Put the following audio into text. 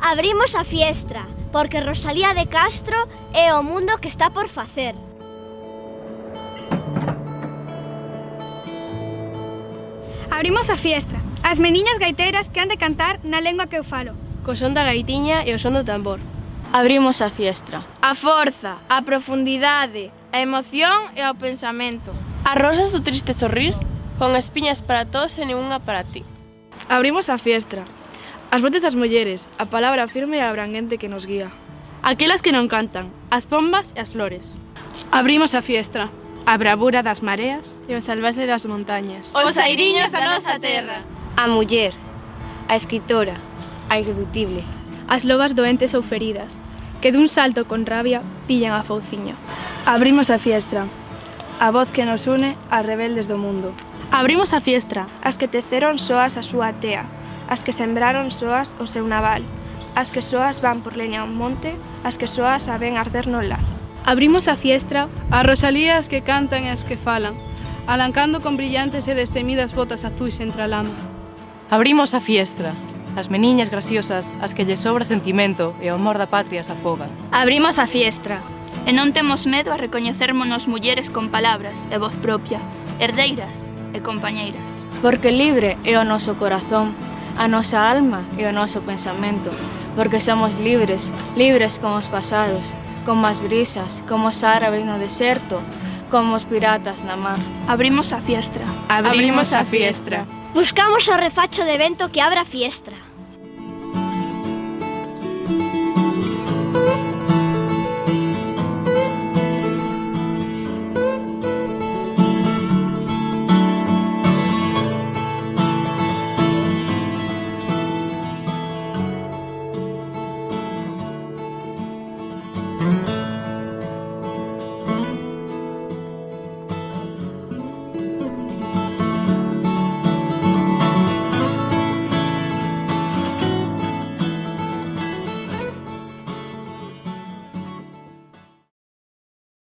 Abrimos a fiestra, porque Rosalía de Castro é o mundo que está por facer. Abrimos a fiestra, as meniñas gaiteiras que han de cantar na lengua que eu falo. Co son da gaitiña e o son do tambor. Abrimos a fiestra. A forza, a profundidade, a emoción e o pensamento. As rosas do triste sorrir, con espiñas para todos e ningunha para ti. Abrimos a fiestra. As voces das mulleres, a palabra firme e abranguente que nos guía. Aquelas que non cantan, as pombas e as flores. Abrimos a fiestra. A bravura das mareas E o salvaxe das montañas. Os airiños da nosa terra. A muller, a escritora, a irreductible. As lobas doentes ou feridas, que dun salto con rabia pillan a fouciña. Abrimos a fiestra. A voz que nos une a rebeldes do mundo. Abrimos a fiestra. As que teceron soas a súa tea, as que sembraron soas o seu naval, as que soas van por leña ao monte, as que soas a ven arder no lar. Abrimos a fiestra. A Rosalías que cantan e as que falan, alancando con brillantes e destemidas botas azuis entre a lama. Abrimos a fiestra. As meniñas graciosas, as que lle sobra sentimento e o amor da patria se afogan. Abrimos a fiestra. E non temos medo a recoñecermonos mulleres con palabras e voz propia, herdeiras e compañeiras. Porque libre é o noso corazón, a nosa alma e o noso pensamento. Porque somos libres, libres como os pasados, como as brisas, como os árabes no deserto, como os piratas na mar. Abrimos a fiestra. Abrimos a fiestra. Buscamos o refacho de vento que abra a fiestra.